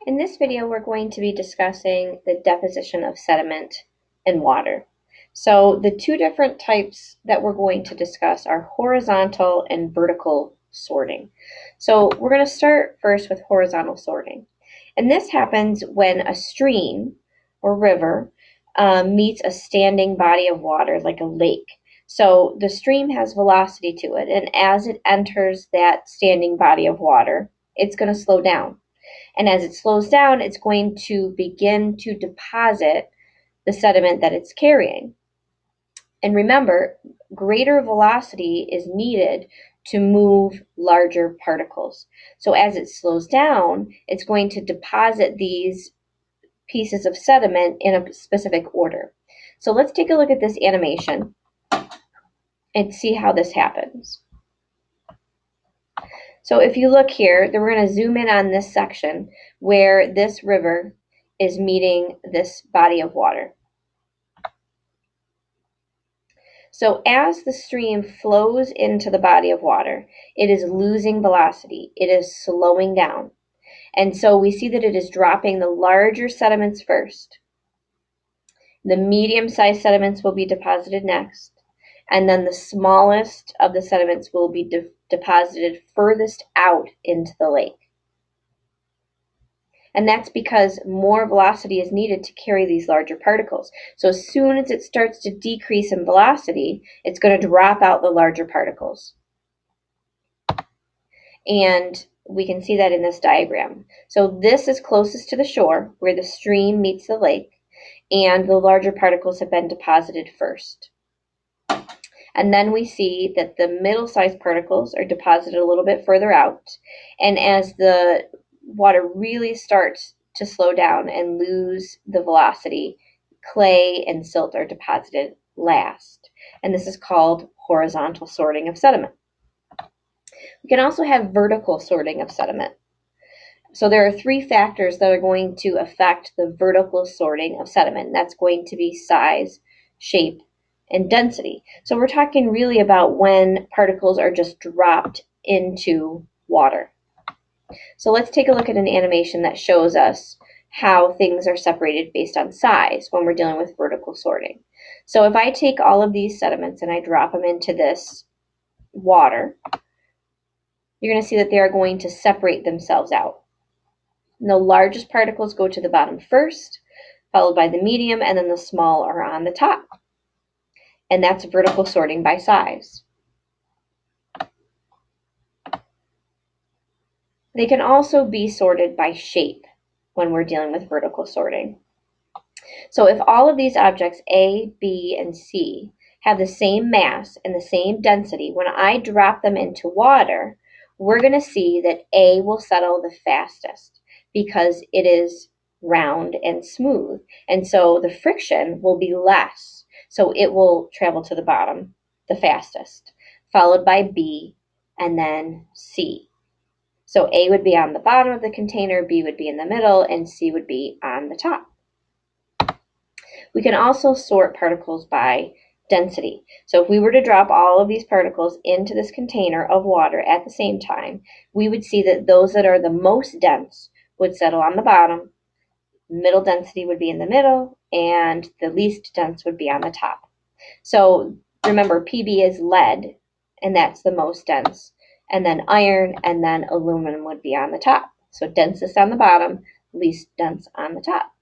In this video, we're going to be discussing the deposition of sediment in water. So the two different types that we're going to discuss are horizontal and vertical sorting. So we're going to start first with horizontal sorting. And this happens when a stream or river meets a standing body of water like a lake. So the stream has velocity to it, and as it enters that standing body of water, it's going to slow down. And as it slows down, it's going to begin to deposit the sediment that it's carrying. And remember, greater velocity is needed to move larger particles. So as it slows down, it's going to deposit these pieces of sediment in a specific order. So let's take a look at this animation and see how this happens. So if you look here, then we're going to zoom in on this section where this river is meeting this body of water. So as the stream flows into the body of water, it is losing velocity. It is slowing down. And so we see that it is dropping the larger sediments first. The medium-sized sediments will be deposited next. And then the smallest of the sediments will be deposited furthest out into the lake. And that's because more velocity is needed to carry these larger particles. So as soon as it starts to decrease in velocity, it's going to drop out the larger particles. And we can see that in this diagram. So this is closest to the shore, where the stream meets the lake, and the larger particles have been deposited first. And then we see that the middle-sized particles are deposited a little bit further out. And as the water really starts to slow down and lose the velocity, clay and silt are deposited last. And this is called horizontal sorting of sediment. We can also have vertical sorting of sediment. So there are three factors that are going to affect the vertical sorting of sediment. That's going to be size, shape, and density. So we're talking really about when particles are just dropped into water. So let's take a look at an animation that shows us how things are separated based on size when we're dealing with vertical sorting. So if I take all of these sediments and I drop them into this water, you're going to see that they are going to separate themselves out. And the largest particles go to the bottom first, followed by the medium, and then the small are on the top. And that's vertical sorting by size. They can also be sorted by shape when we're dealing with vertical sorting. So if all of these objects, A, B, and C, have the same mass and the same density, when I drop them into water, we're going to see that A will settle the fastest because it is round and smooth. And so the friction will be less. So it will travel to the bottom the fastest, followed by B and then C. So A would be on the bottom of the container, B would be in the middle, and C would be on the top. We can also sort particles by density. So if we were to drop all of these particles into this container of water at the same time, we would see that those that are the most dense would settle on the bottom, middle density would be in the middle, and the least dense would be on the top. So remember, PB is lead, and that's the most dense. And then iron, and then aluminum would be on the top. So densest on the bottom, least dense on the top.